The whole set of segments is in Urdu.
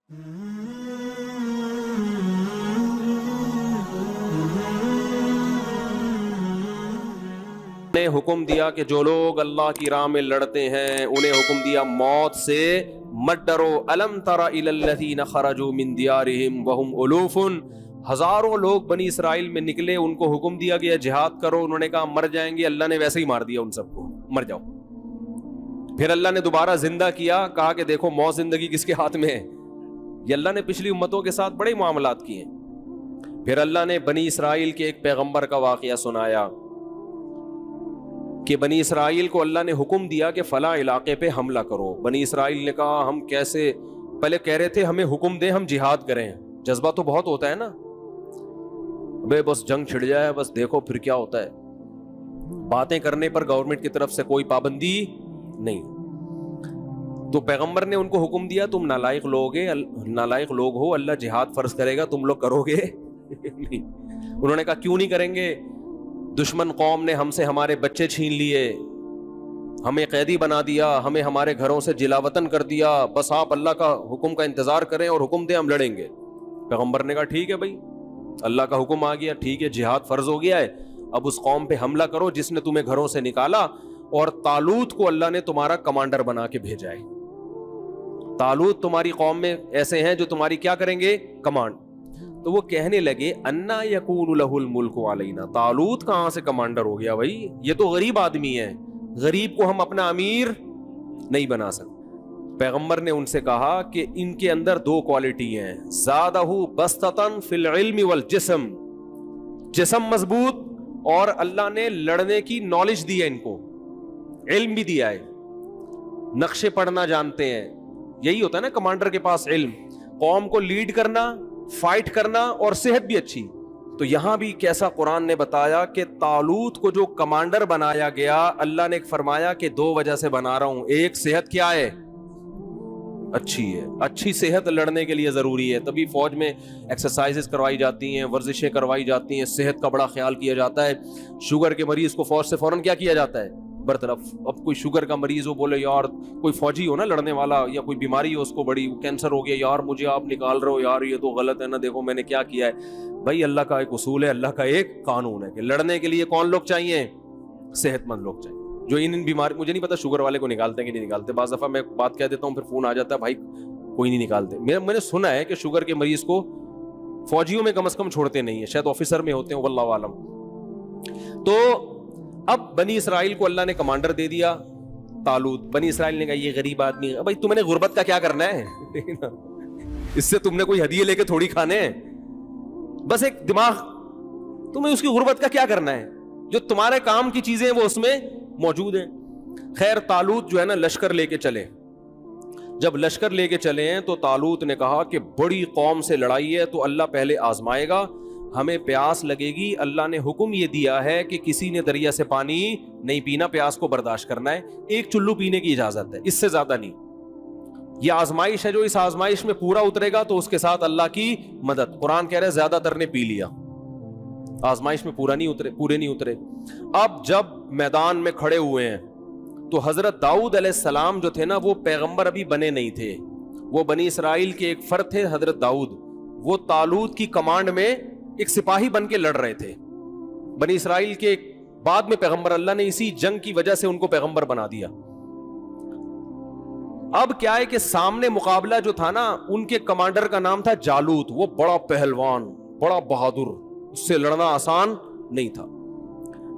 نے حکم دیا کہ جو لوگ اللہ کی راہ میں لڑتے ہیں انہیں حکم دیا موت سے مت ڈرو. الم تر الی الذین خرجوا من دیارہم وہم الوف. ہزاروں لوگ بنی اسرائیل میں نکلے, ان کو حکم دیا گیا جہاد کرو, انہوں نے کہا مر جائیں گے, اللہ نے ویسے ہی مار دیا ان سب کو, مر جاؤ. پھر اللہ نے دوبارہ زندہ کیا, کہا کہ دیکھو موت زندگی کس کے ہاتھ میں ہے. یہ اللہ نے پچھلی امتوں کے ساتھ بڑے معاملات کیے. پھر اللہ نے بنی اسرائیل کے ایک پیغمبر کا واقعہ سنایا کہ بنی اسرائیل کو اللہ نے حکم دیا کہ فلاں علاقے پہ حملہ کرو. بنی اسرائیل نے کہا ہم کیسے, پہلے کہہ رہے تھے ہمیں حکم دیں ہم جہاد کریں, جذبہ تو بہت ہوتا ہے نا, بے بس جنگ چھڑ جائے بس دیکھو پھر کیا ہوتا ہے. باتیں کرنے پر گورنمنٹ کی طرف سے کوئی پابندی نہیں. تو پیغمبر نے ان کو حکم دیا تم نالائق لوگ ہو, اللہ جہاد فرض کرے گا تم لوگ کرو گے نہیں. انہوں نے کہا کیوں نہیں کریں گے, دشمن قوم نے ہم سے ہمارے بچے چھین لیے, ہمیں قیدی بنا دیا, ہمیں ہمارے گھروں سے جلا وطن کر دیا, بس آپ اللہ کا حکم کا انتظار کریں اور حکم دیں ہم لڑیں گے. پیغمبر نے کہا ٹھیک ہے بھائی, اللہ کا حکم آ گیا, ٹھیک ہے جہاد فرض ہو گیا ہے, اب اس قوم پہ حملہ کرو جس نے تمہیں گھروں سے نکالا. اور طالوت کو اللہ نے تمہارا کمانڈر بنا کے بھیجا ہے. طالوت تمہاری قوم میں ایسے ہیں جو تمہاری کیا کریں گے, کمانڈ. تو وہ کہنے لگے انا یکون لہ الملک علینا, طالوت کہاں سے کمانڈر ہو گیا بھائی, یہ تو غریب آدمی ہے, غریب کو ہم اپنا امیر نہیں بنا سکتے. پیغمبر نے ان سے کہا کہ ان کے اندر دو کوالٹی ہیں, زادہ بسطۃ فی العلم والجسم, جسم مضبوط اور اللہ نے لڑنے کی نالج دی ہے, ان کو علم بھی دیا ہے, نقشے پڑھنا جانتے ہیں. یہی ہوتا ہے نا کمانڈر کے پاس علم, قوم کو لیڈ کرنا, فائٹ کرنا اور صحت بھی اچھی. تو یہاں بھی کیسا قرآن نے بتایا کہ طالوت کو جو کمانڈر بنایا گیا, اللہ نے فرمایا کہ دو وجہ سے بنا رہا ہوں. ایک, صحت کیا ہے, اچھی ہے, اچھی صحت لڑنے کے لیے ضروری ہے, تبھی فوج میں ایکسرسائزز کروائی جاتی ہیں, ورزشیں کروائی جاتی ہیں, صحت کا بڑا خیال کیا جاتا ہے. شوگر کے مریض کو فوج سے فوراً کیا کیا جاتا ہے, برطرف. اب کوئی شوگر کا مریض ہو, بولے یار کوئی فوجی ہو نا لڑنے والا, یا کوئی بیماری ہو اس کو بڑی, کینسر ہو گیا, یار مجھے آپ نکال رہے ہو, یار یہ تو غلط ہے نا, دیکھو میں نے کیا کیا ہے. بھائی اللہ کا ایک اصول ہے, اللہ کا ایک قانون ہے کہ لڑنے کے لیے کون لوگ چاہیے, صحت مند لوگ چاہیے. جو ان بیماری, مجھے نہیں پتا شوگر والے کو نکالتے ہیں کہ نہیں نکالتے, بعض دفعہ میں بات کہہ دیتا ہوں پھر فون آ جاتا ہے بھائی کوئی نہیں نکالتے. میں نے سنا ہے کہ شوگر کے مریض کو فوجیوں میں کم از کم چھوڑتے نہیں ہیں, شاید آفیسر میں ہوتے ہیں, واللہ عالم. تو اب بنی اسرائیل کو اللہ نے کمانڈر دے دیا طالوت. بنی اسرائیل نے کہا یہ غریب آدمی ہے, بھائی تم نے غربت کا کیا کرنا ہے اس سے تم نے کوئی ہدیے لے کے تھوڑی کھانے ہیں, بس ایک دماغ, تمہیں اس کی غربت کا کیا کرنا ہے, جو تمہارے کام کی چیزیں وہ اس میں موجود ہیں. خیر طالوت جو ہے نا لشکر لے کے چلے. جب لشکر لے کے چلے ہیں تو طالوت نے کہا کہ بڑی قوم سے لڑائی ہے تو اللہ پہلے آزمائے گا, ہمیں پیاس لگے گی, اللہ نے حکم یہ دیا ہے کہ کسی نے دریا سے پانی نہیں پینا, پیاس کو برداشت کرنا ہے, ایک چلو پینے کی اجازت ہے, اس سے زیادہ نہیں. یہ آزمائش ہے, جو اس آزمائش میں پورا اترے گا تو اس کے ساتھ اللہ کی مدد. قرآن کہہ رہے زیادہ تر نے پی لیا, آزمائش میں پورے نہیں اترے. اب جب میدان میں کھڑے ہوئے ہیں تو حضرت داؤد علیہ السلام جو تھے نا, وہ پیغمبر ابھی بنے نہیں تھے, وہ بنی اسرائیل کے ایک فرد تھے حضرت داؤد. وہ طالوت کی کمانڈ میں ایک سپاہی بن کے لڑ رہے تھے. بنی اسرائیل کے بعد میں پیغمبر, اللہ نے اسی جنگ کی وجہ سے ان کو پیغمبر بنا دیا. اب کیا ہے کہ سامنے مقابلہ جو تھا نا, ان کے کمانڈر کا نام تھا جالوت, وہ بڑا پہلوان, بڑا بہادر, اس سے لڑنا آسان نہیں تھا.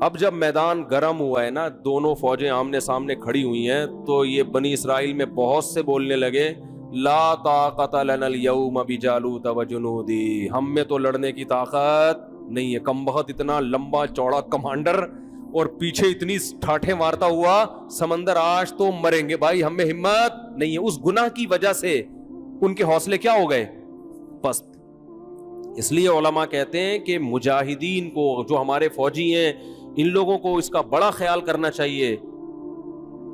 اب جب میدان گرم ہوا ہے نا, دونوں فوجیں آمنے سامنے کھڑی ہوئی ہیں, تو یہ بنی اسرائیل میں بہت سے بولنے لگے لا طاقت لنا اليوم بجالوت وجنودی, ہم میں تو لڑنے کی طاقت نہیں ہے. کم بخت اتنا لمبا چوڑا کمانڈر اور پیچھے اتنی ٹھاٹھیں مارتا ہوا سمندر, آج تو مریں گے بھائی, ہم میں ہمت نہیں ہے. اس گناہ کی وجہ سے ان کے حوصلے کیا ہو گئے, پست. اس لیے علماء کہتے ہیں کہ مجاہدین کو, جو ہمارے فوجی ہیں, ان لوگوں کو اس کا بڑا خیال کرنا چاہیے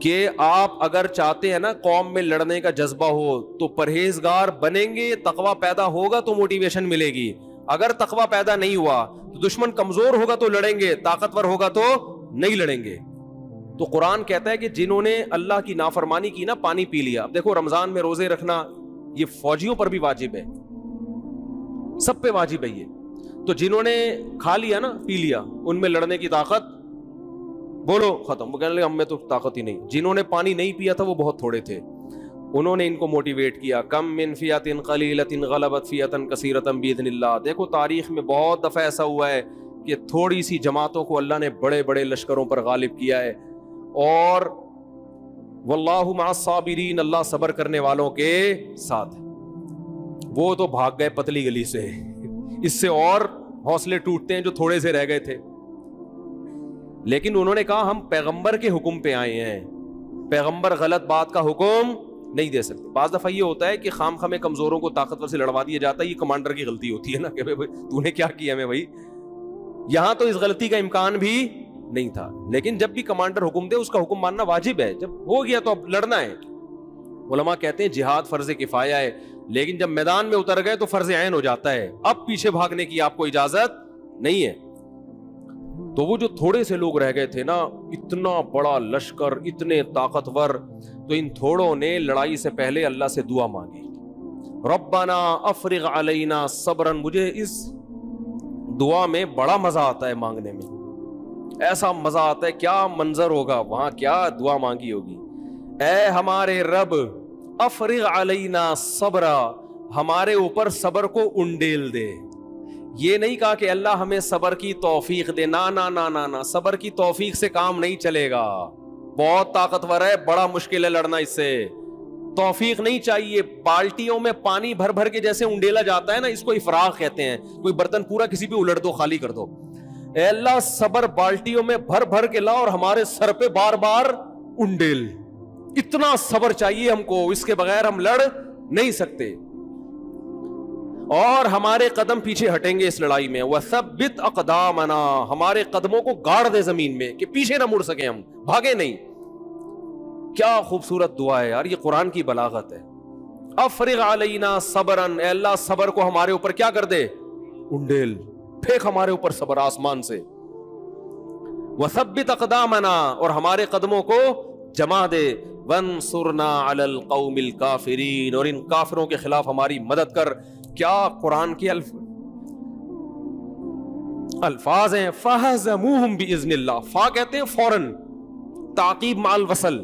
کہ آپ اگر چاہتے ہیں نا قوم میں لڑنے کا جذبہ ہو تو پرہیزگار بنیں گے, تقوی پیدا ہوگا تو موٹیویشن ملے گی. اگر تقوی پیدا نہیں ہوا تو دشمن کمزور ہوگا تو لڑیں گے, طاقتور ہوگا تو نہیں لڑیں گے. تو قرآن کہتا ہے کہ جنہوں نے اللہ کی نافرمانی کی نا, پانی پی لیا. اب دیکھو رمضان میں روزے رکھنا یہ فوجیوں پر بھی واجب ہے, سب پہ واجب ہے یہ. تو جنہوں نے کھا لیا نا, پی لیا, ان میں لڑنے کی طاقت بولو ختم. وہ کہنے لگے ہم میں تو طاقت ہی نہیں. جنہوں نے پانی نہیں پیا تھا وہ بہت تھوڑے تھے, انہوں نے ان کو موٹیویٹ کیا. کم من فیۃ قلیلۃ غلبت فیۃ کثیرۃ باذن اللہ. دیکھو تاریخ میں بہت دفعہ ایسا ہوا ہے کہ تھوڑی سی جماعتوں کو اللہ نے بڑے بڑے لشکروں پر غالب کیا ہے. اور واللہ مع الصابرین, اللہ صبر کرنے والوں کے ساتھ. وہ تو بھاگ گئے پتلی گلی سے, اس سے اور حوصلے ٹوٹتے ہیں جو تھوڑے سے رہ گئے تھے. لیکن انہوں نے کہا ہم پیغمبر کے حکم پہ آئے ہیں, پیغمبر غلط بات کا حکم نہیں دے سکتے. بعض دفعہ یہ ہوتا ہے کہ خام خامے کمزوروں کو طاقتور سے لڑوا دیا جاتا ہے, یہ کمانڈر کی غلطی ہوتی ہے نا کہ بھائی تو نے کیا کیا میں بھائی. یہاں تو اس غلطی کا امکان بھی نہیں تھا. لیکن جب بھی کمانڈر حکم دے اس کا حکم ماننا واجب ہے. جب ہو گیا تو اب لڑنا ہے. علماء کہتے ہیں جہاد فرض کفایہ ہے, لیکن جب میدان میں اتر گئے تو فرض عین ہو جاتا ہے. اب پیچھے بھاگنے کی آپ کو اجازت نہیں ہے. تو وہ جو تھوڑے سے لوگ رہ گئے تھے نا, اتنا بڑا لشکر, اتنے طاقتور, تو ان تھوڑوں نے لڑائی سے پہلے اللہ سے دعا مانگی, ربنا افرغ علینا صبرا. مجھے اس دعا میں بڑا مزہ آتا ہے مانگنے میں, ایسا مزہ آتا ہے, کیا منظر ہوگا وہاں, کیا دعا مانگی ہوگی. اے ہمارے رب افرغ علینا صبرا, ہمارے اوپر صبر کو انڈیل دے. یہ نہیں کہا کہ اللہ ہمیں صبر کی توفیق دے, نا نا نا نا نا, صبر کی توفیق سے کام نہیں چلے گا. بہت طاقتور ہے, بڑا مشکل ہے لڑنا اس سے, توفیق نہیں چاہیے. بالٹیوں میں پانی بھر بھر کے جیسے انڈیلا جاتا ہے نا, اس کو افراغ کہتے ہیں. کوئی برتن پورا کسی پہ الٹ دو, خالی کر دو. اے اللہ صبر بالٹیوں میں بھر بھر کے لا اور ہمارے سر پہ بار بار انڈیل. اتنا صبر چاہیے ہم کو, اس کے بغیر ہم لڑ نہیں سکتے. اور ہمارے قدم پیچھے ہٹیں گے اس لڑائی میں. وثبت اقدامنا, ہمارے قدموں کو گاڑ دے زمین میں کہ پیچھے نہ مڑ سکیں, ہم بھاگے نہیں. کیا خوبصورت دعا ہے یار, یہ قرآن کی بلاغت ہے. افرغ علینا صبرا, اے اللہ صبر کو ہمارے اوپر کیا کر دے, انڈیل, پھینک ہمارے اوپر صبر آسمان سے. وثبت اقدامنا, اور ہمارے قدموں کو جما دے. وانصرنا علی القوم الکافرین, اور ان کافروں کے خلاف ہماری مدد کر. کیا قرآن کے الفاظ ہیں. فہزموہم باذن اللہ, فا کہتے ہیں فوراً, تعقیب مع الوصل.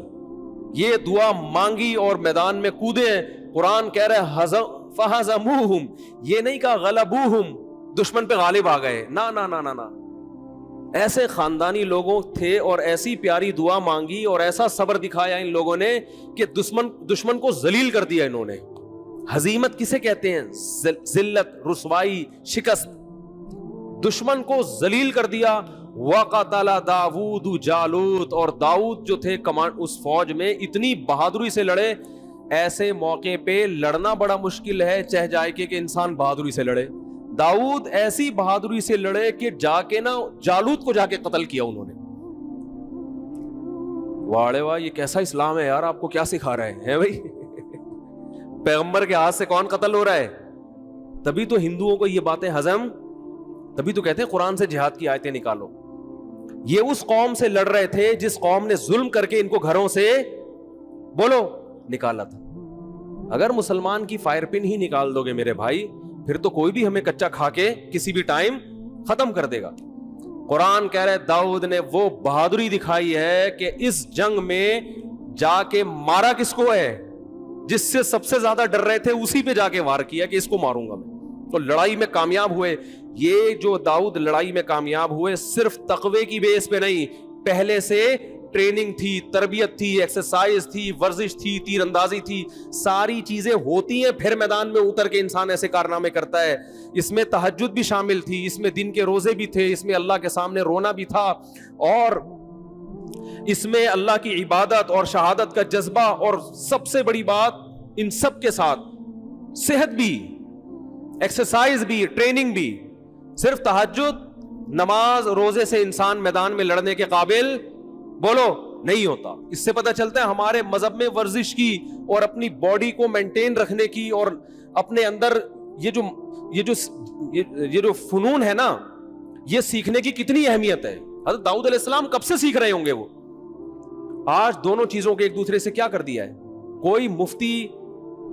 یہ دعا مانگی اور میدان میں کودے. قرآن کہہ رہے فہزموہم, یہ نہیں کہا غلبوہم, دشمن پہ غالب آ گئے. نا نا نا نا نا, ایسے خاندانی لوگوں تھے اور ایسی پیاری دعا مانگی اور ایسا صبر دکھایا ان لوگوں نے کہ دشمن کو ذلیل کر دیا انہوں نے. ہزیمت کسے کہتے ہیں, ذلت, رسوائی, شکست. دشمن کو ذلیل کر دیا. وقتل داؤد جالوت, اور داؤد جو تھے اس فوج میں اتنی بہادری سے لڑے. ایسے موقع پہ لڑنا بڑا مشکل ہے, چہ جائے کہ انسان بہادری سے لڑے. داؤد ایسی بہادری سے لڑے کہ جا کے نا جالوت کو جا کے قتل کیا انہوں نے. واڑے واہ, یہ کیسا اسلام ہے یار, آپ کو کیا سکھا رہے ہیں بھائی. پیغمبر کے ہاتھ سے کون قتل ہو رہا ہے. تبھی تو ہندوؤں کو یہ باتیں ہضم, تبھی تو کہتے ہیں قرآن سے جہاد کی آیتیں نکالو. یہ اس قوم سے لڑ رہے تھے جس قوم نے ظلم کر کے ان کو گھروں سے بولو نکالا تھا. اگر مسلمان کی فائر پن ہی نکال دو گے میرے بھائی, پھر تو کوئی بھی ہمیں کچا کھا کے کسی بھی ٹائم ختم کر دے گا. قرآن کہہ رہے داؤد نے وہ بہادری دکھائی ہے کہ اس جنگ میں جا کے مارا کس کو ہے, جس سے سب سے زیادہ ڈر رہے تھے اسی پہ جا کے وار کیا کہ اس کو ماروں گا میں. تو لڑائی میں کامیاب ہوئے. یہ جو داؤد لڑائی میں کامیاب ہوئے صرف تقوی کی بیس پہ نہیں, پہلے سے ٹریننگ تھی, تربیت تھی, ایکسرسائز تھی, ورزش تھی, تیر اندازی تھی, ساری چیزیں ہوتی ہیں. پھر میدان میں اتر کے انسان ایسے کارنامے کرتا ہے. اس میں تہجد بھی شامل تھی, اس میں دن کے روزے بھی تھے, اس میں اللہ کے سامنے رونا بھی تھا, اور اس میں اللہ کی عبادت اور شہادت کا جذبہ, اور سب سے بڑی بات ان سب کے ساتھ صحت بھی, ایکسرسائز بھی, ٹریننگ بھی. صرف تہجد, نماز, روزے سے انسان میدان میں لڑنے کے قابل بولو نہیں ہوتا. اس سے پتہ چلتا ہے ہمارے مذہب میں ورزش کی اور اپنی باڈی کو مینٹین رکھنے کی اور اپنے اندر یہ جو فنون ہے نا, یہ سیکھنے کی کتنی اہمیت ہے. حضرت داؤد علیہ السلام کب سے سیکھ رہے ہوں گے وہ. آج دونوں چیزوں کے ایک دوسرے سے کیا کر دیا ہے. کوئی مفتی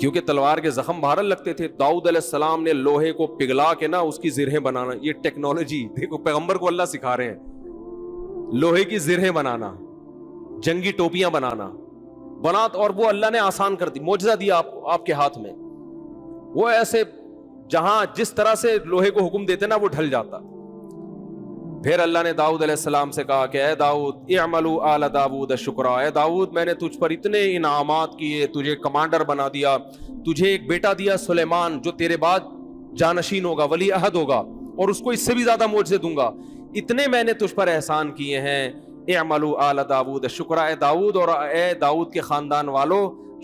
کیونکہ تلوار کے زخم بہرحال لگتے تھے. داؤد علیہ السلام نے لوہے کو پگھلا کے نا اس کی زرہیں بنانا, یہ ٹیکنالوجی دیکھو پیغمبر کو اللہ سکھا رہے ہیں, لوہے کی زرہیں بنانا, جنگی ٹوپیاں بنانا اور وہ اللہ نے آسان کر دی, معجزہ دیا آپ کے ہاتھ میں. وہ ایسے جہاں جس طرح سے لوہے کو حکم دیتے نا وہ ڈھل جاتا. پھر اللہ نے داؤد علیہ السلام سے کہا کہ اے داؤد اعملوا آل داؤد شکرا, اے داؤد میں نے تجھ پر اتنے انعامات کیے, تجھے کمانڈر بنا دیا, تجھے ایک بیٹا دیا سلیمان جو تیرے بعد جانشین ہوگا, ولی عہد ہوگا, اور اس کو اس سے بھی زیادہ معجزے دوں گا. اتنے میں نے تجھ پر احسان کیے ہیں. اعملوا آل داؤد شکرا, اے داؤد اور اے داؤد کے خاندان والو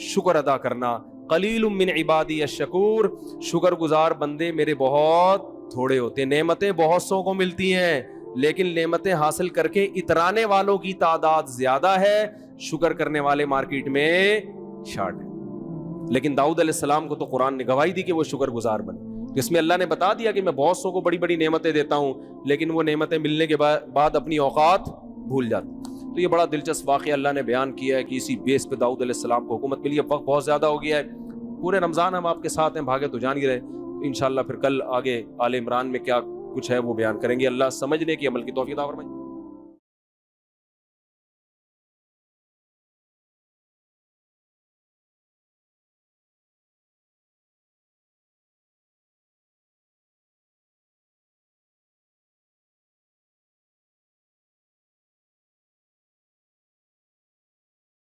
شکر ادا کرنا. قلیل من عبادی الشکور, شکر گزار بندے میرے بہت تھوڑے ہوتے ہیں. نعمتیں بہت سو کو ملتی ہیں لیکن نعمتیں حاصل کر کے اترانے والوں کی تعداد زیادہ ہے, شکر کرنے والے مارکیٹ میں شارٹ ہے. لیکن داؤد علیہ السلام کو تو قرآن نے گواہی دی کہ وہ شکر گزار بنے. اس میں اللہ نے بتا دیا کہ میں بہت سو کو بڑی بڑی نعمتیں دیتا ہوں لیکن وہ نعمتیں ملنے کے بعد اپنی اوقات بھول جاتے. تو یہ بڑا دلچسپ واقعہ اللہ نے بیان کیا ہے کہ اسی بیس پہ داؤد علیہ السلام کو حکومت ملی. اب وقت بہت زیادہ ہو گیا ہے, پورے رمضان ہم آپ کے ساتھ ہیں, بھاگے تو جان ہی رہے. انشاءاللہ پھر کل آگے آل عمران میں کیا کچھ ہے وہ بیان کریں گے. اللہ سمجھنے کی عمل کی توفیق عطا فرمائے.